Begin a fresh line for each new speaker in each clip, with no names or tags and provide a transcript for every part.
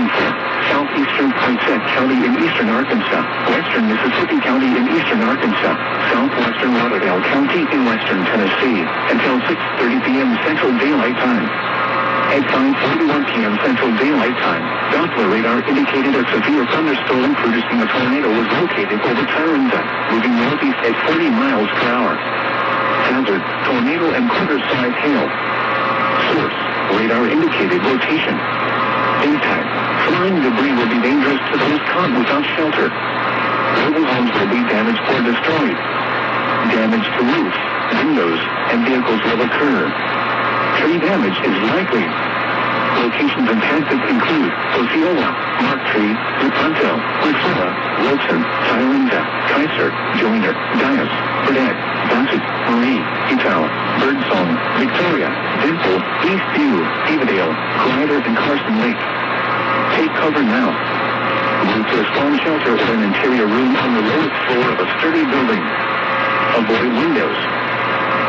warning for Southeastern Poinsett County in eastern Arkansas, western Mississippi County in eastern Arkansas, southwestern Lauderdale County in western Tennessee, until 6:30 p.m. Central Daylight Time. At 5:41 p.m. Central Daylight Time, Doppler radar indicated a severe thunderstorm producing a tornado was located over Tyranda, moving northeast at 40 miles per hour. Hazard, tornado and quarter-size hail. Source, radar indicated rotation. Impact, flying debris will be dangerous to those caught without shelter. Mobile homes will be damaged or destroyed. Damage to roofs, windows, and vehicles will occur. Tree damage is likely. Locations impacted include Osceola, Mark Tree, Lepanto, Priscilla, Wilson, Tyranda, Kaiser, Joyner, Dias, Burdett, Bassett, Marie, Etow, Birdsong, Victoria, Dimple, Eastview, Evadale, Glider, and Carson Lake. Take cover now. Move to a storm shelter or an interior room on the lowest floor of a sturdy building. Avoid windows.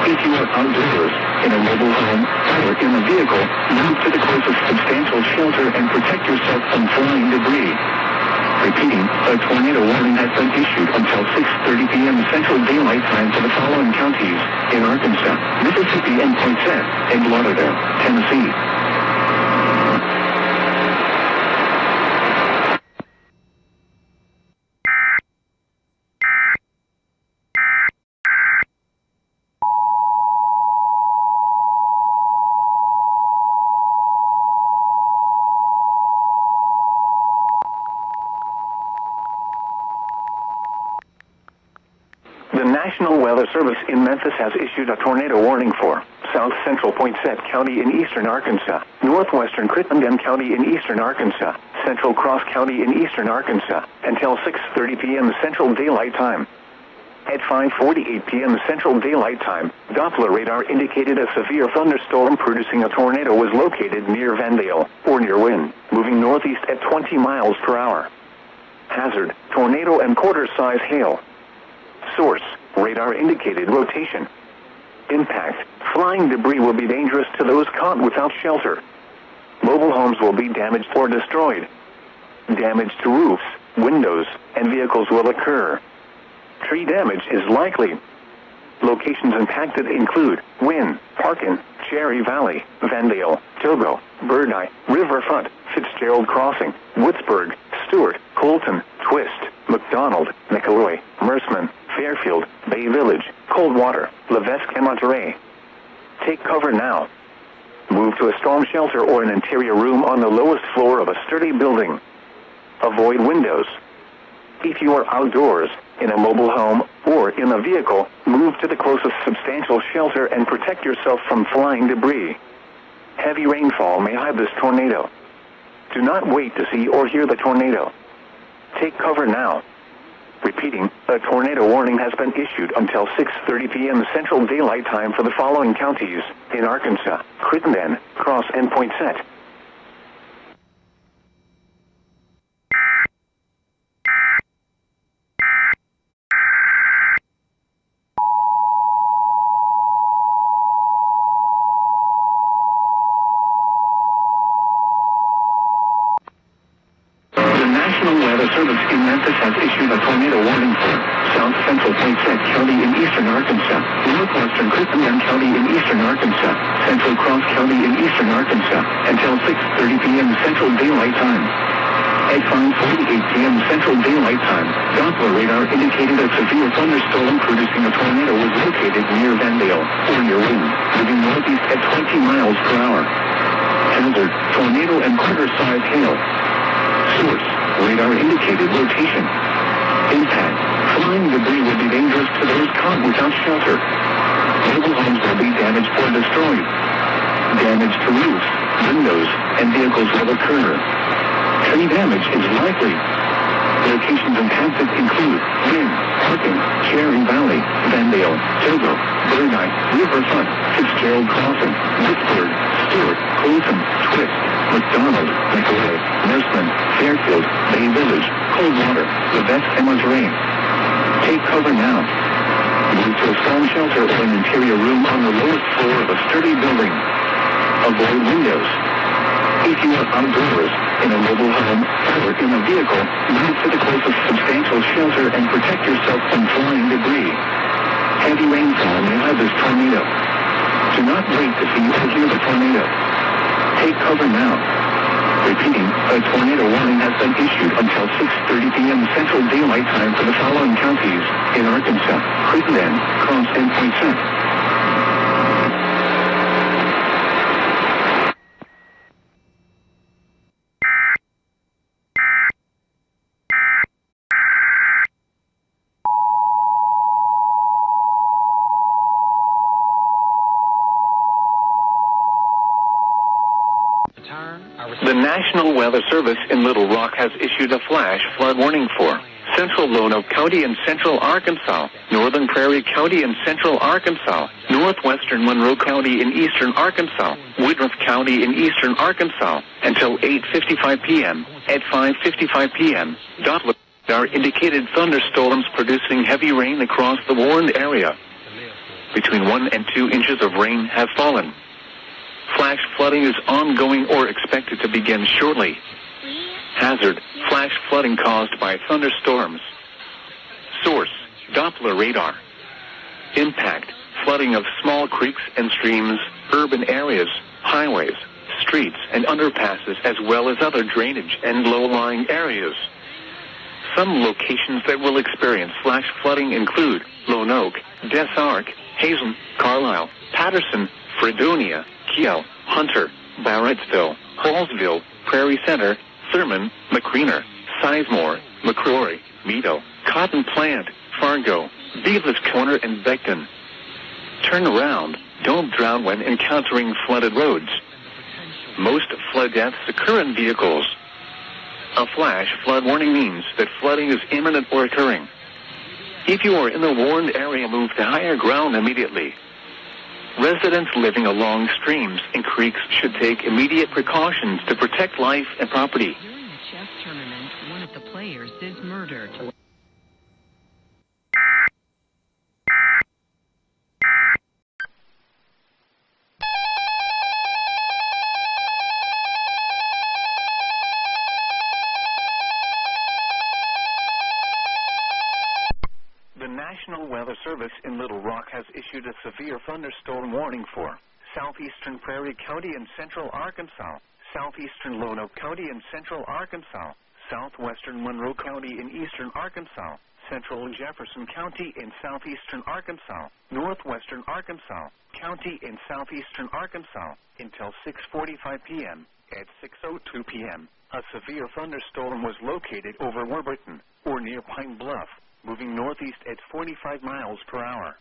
If you are outdoors, in a mobile home, or in a vehicle, move to the closest substantial shelter and protect yourself from flying debris. Repeating, a tornado warning has been issued until 6:30 p.m. Central Daylight Time for the following counties in Arkansas, Mississippi, and Poinsett, and Lauderdale, Tennessee. The National Weather Service in Memphis has issued a tornado warning for South Central Poinsett County in eastern Arkansas, Northwestern Crittenden County in eastern Arkansas, Central Cross County in eastern Arkansas, until 6:30 p.m. Central Daylight Time. At 5:48 p.m. Central Daylight Time, Doppler radar indicated a severe thunderstorm producing a tornado was located near Vandale, or near Wynn, moving northeast at 20 miles per hour. Hazard, tornado and quarter-size hail. Source, radar indicated rotation. Impact, flying debris will be dangerous to those caught without shelter. Mobile homes will be damaged or destroyed. Damage to roofs, windows, and vehicles will occur. Tree damage is likely. Locations impacted include Wynn, Parkin, Cherry Valley, Vandale, Togo, Birdeye, Riverfront, Fitzgerald Crossing, Woodsburg, Stewart, Colton, Twist, McDonald, McElroy, Merceman, Fairfield, Bay Village, Coldwater, Levesque, and Monterey. Take cover now. Move to a storm shelter or an interior room on the lowest floor of a sturdy building. Avoid windows. If you are outdoors, in a mobile home, or in a vehicle, move to the closest substantial shelter and protect yourself from flying debris. Heavy rainfall may hide this tornado. Do not wait to see or hear the tornado. Take cover now. Repeating, a tornado warning has been issued until 6:30 p.m. Central Daylight Time for the following counties in Arkansas, Crittenden, Cross, and Poinsett. Service in Memphis has issued a tornado warning for South Central Poinsett County in eastern Arkansas, Northwestern Crittenden County in eastern Arkansas, Central Cross County in eastern Arkansas, until 6:30 p.m. Central Daylight Time. At 5:48 p.m. Central Daylight Time, Doppler radar indicated a severe thunderstorm producing a tornado was located near Vandale, or near Wynn, moving northeast at 20 miles per hour. Hazard, tornado and quarter-size hail. Source, radar indicated rotation. Impact, flying debris will be dangerous to those caught without shelter. Mobile homes will be damaged or destroyed. Damage to roofs, windows, and vehicles will occur. Tree damage is likely. Locations impacted include Wynn, Parkin, Cherry Valley, Vandale, Togo, Birdeye, Riverfront, Fitzgerald Crossing, Woodsburg, Stewart, Colton, Twist, McDonald, McElroy, Merceman, Fairfield, Bay Village, Coldwater, Levesque, and Monterey. Take cover now. Move to a storm shelter or an interior room on the lowest floor of a sturdy building. Avoid windows. If you are outdoors, in a mobile home, or in a vehicle, move to the closest substantial shelter and protect yourself from flying debris. Heavy rainfall may have this tornado. Do not wait to see or hear the tornado. Take cover now. Repeating, a tornado warning has been issued until 6:30 p.m. Central Daylight Time for the following counties in Arkansas: Crittenden, Cross, and Poinsett. The National Weather Service in Little Rock has issued a flash flood warning for Central Lonoke County in Central Arkansas, Northern Prairie County in Central Arkansas, Northwestern Monroe County in Eastern Arkansas, Woodruff County in Eastern Arkansas, until 8:55 p.m. At 5:55 p.m., are indicated thunderstorms producing heavy rain across the warned area. Between 1 and 2 inches of rain have fallen. Flash flooding is ongoing or expected to begin shortly. Hazard: flash flooding caused by thunderstorms. Source: Doppler radar. Impact: flooding of small creeks and streams, urban areas, highways, streets, and underpasses, as well as other drainage and low-lying areas. Some locations that will experience flash flooding include Lonoke, Des Arc, Hazen, Carlisle, Patterson, Fredonia, Kiel, Hunter, Barrettsville, Hallsville, Prairie Center, Thurman, McCreener, Sizemore, McCrory, Meadow, Cotton Plant, Fargo, Beavis Corner, and Beckton. Turn around. Don't drown when encountering flooded roads. Most flood deaths occur in vehicles. A flash flood warning means that flooding is imminent or occurring. If you are in the warned area, move to higher ground immediately. Residents living along streams and creeks should take immediate precautions to protect life and property.
During the chess tournament, one of the players is murdered.
The National Weather Service in Little Rock has issued a severe thunderstorm warning for Southeastern Prairie County in Central Arkansas, Southeastern Lonoke County in Central Arkansas, Southwestern Monroe County in Eastern Arkansas, Central Jefferson County in Southeastern Arkansas, Northwestern Arkansas County in Southeastern Arkansas, until 6:45 p.m. At 6:02 p.m., a severe thunderstorm was located over Warburton, or near Pine Bluff, moving northeast at 45 miles per hour.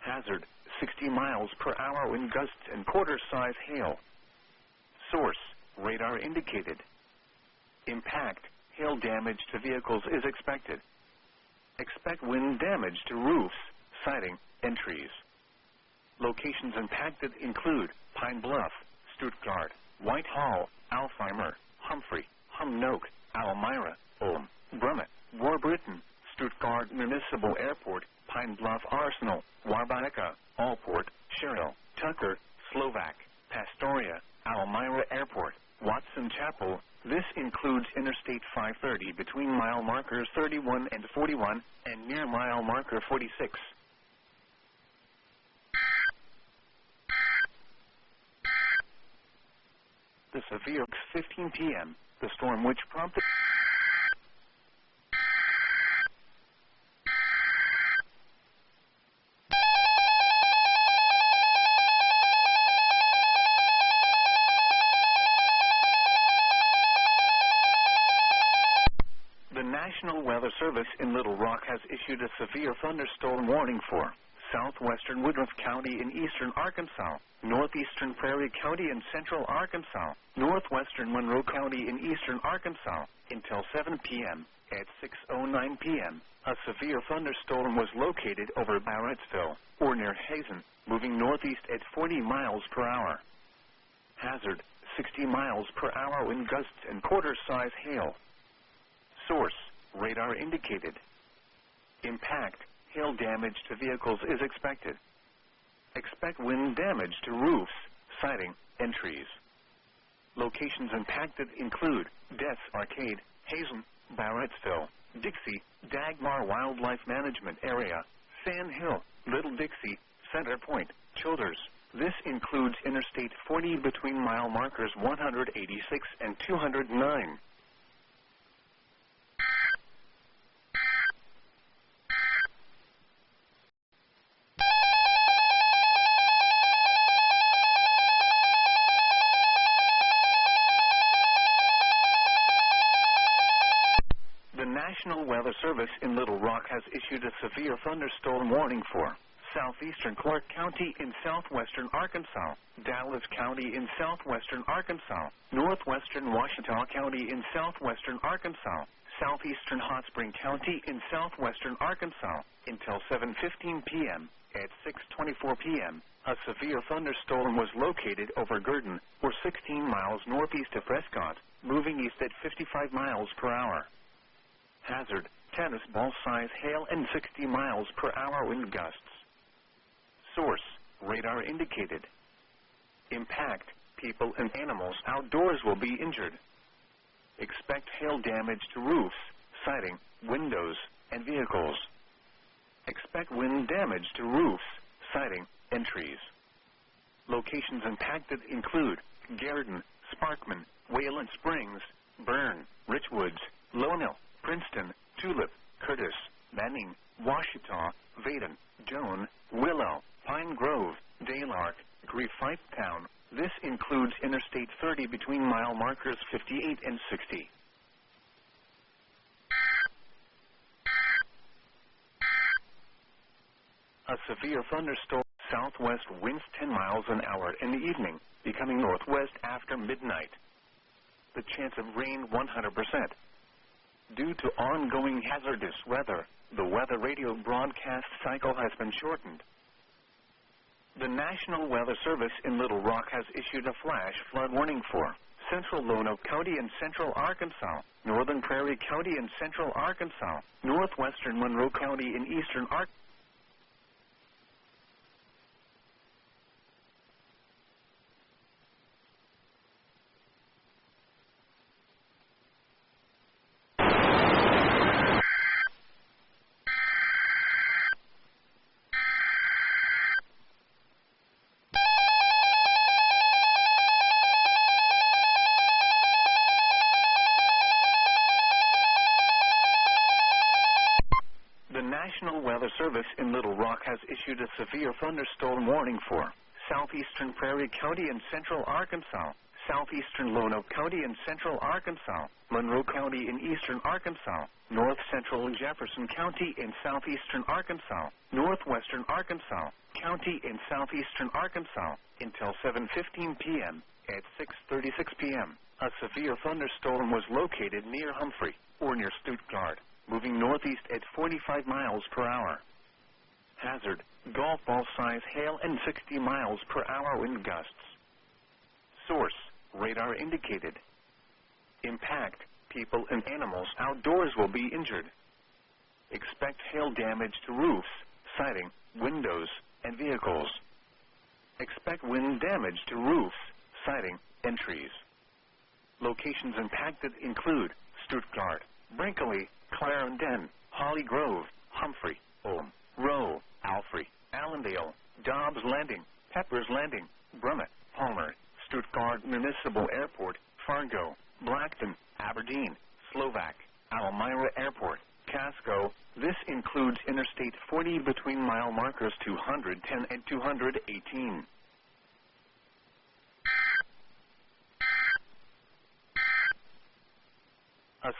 Hazard: 60 miles per hour wind gusts and quarter-size hail. Source: radar indicated. Impact: hail damage to vehicles is expected. Expect wind damage to roofs, siding, and trees. Locations impacted include Pine Bluff, Stuttgart, Whitehall, Alfheimer, Humphrey, Humnoke, Almira, Ulm, Brummett, Warburton, Stuttgart Municipal Airport, Pine Bluff Arsenal, Warbanica, Allport, Sherrill, Tucker, Slovak, Pastoria, Almira Airport, Watson Chapel. This includes Interstate 530 between mile markers 31 and 41 and near mile marker 46. The severe 15 p.m., the storm which prompted The National Weather Service in Little Rock has issued a severe thunderstorm warning for Southwestern Woodruff County in Eastern Arkansas, Northeastern Prairie County in Central Arkansas, Northwestern Monroe County in Eastern Arkansas, until 7 p.m. At 6:09 p.m., a severe thunderstorm was located over Barrettsville, or near Hazen, moving northeast at 40 miles per hour. Hazard: 60 miles per hour wind gusts and quarter-size hail. Source: radar indicated. Impact: hail damage to vehicles is expected. Expect wind damage to roofs, siding, and trees. Locations impacted include Deaths Arcade, Hazen, Barrettsville, Dixie, Dagmar Wildlife Management Area, Sand Hill, Little Dixie, Center Point, Childers. This includes Interstate 40 between mile markers 186 and 209. The National Weather Service in Little Rock has issued a severe thunderstorm warning for Southeastern Clark County in southwestern Arkansas, Dallas County in southwestern Arkansas, northwestern Ouachita County in southwestern Arkansas, southeastern Hot Spring County in southwestern Arkansas. Until 7:15 p.m. At 6:24 p.m., a severe thunderstorm was located over Gurdon, or 16 miles northeast of Prescott, moving east at 55 miles per hour. Hazard, tennis ball size hail and 60 miles per hour wind gusts. Source, radar indicated. Impact, people and animals outdoors will be injured. Expect hail damage to roofs, siding, windows, and vehicles. Expect wind damage to roofs, siding, and trees. Locations impacted include Garden, Sparkman, Wayland Springs, Bern, Richwoods, Lonell, Princeton, Tulip, Curtis, Manning, Ouachita, Vaden, Joan, Willow, Pine Grove, Daylark, Griffithtown. This includes Interstate 30 between mile markers 58 and 60. A severe thunderstorm, southwest winds 10 miles an hour in the evening, becoming northwest after midnight. The chance of rain 100%. Due to ongoing hazardous weather, the weather radio broadcast cycle has been shortened. The National Weather Service in Little Rock has issued a flash flood warning for Central Lonoke County in central Arkansas, Northern Prairie County in central Arkansas, northwestern Monroe County in eastern Arkansas. The National Weather Service in Little Rock has issued a severe thunderstorm warning for Southeastern Prairie County in central Arkansas, Southeastern Lonoke County in central Arkansas, Monroe County in eastern Arkansas, North Central Jefferson County in southeastern Arkansas, Northwestern Arkansas County in southeastern Arkansas. Until 7:15 p.m. At 6:36 p.m., a severe thunderstorm was located near Humphrey, or near Stuttgart, moving northeast at 45 miles per hour. Hazard, golf ball size hail and 60 miles per hour wind gusts. Source, radar indicated. Impact, people and animals outdoors will be injured. Expect hail damage to roofs, siding, windows, and vehicles. Expect wind damage to roofs, siding, and trees. Locations impacted include Stuttgart, Brinkley, Clarendon, Holly Grove, Humphrey, Ulm, Rowe, Alfrey, Allendale, Dobbs Landing, Peppers Landing, Brummett, Palmer, Stuttgart Municipal Airport, Fargo, Blackton, Aberdeen, Slovak, Almira Airport, Casco. This includes Interstate 40 between mile markers 210 and 218. A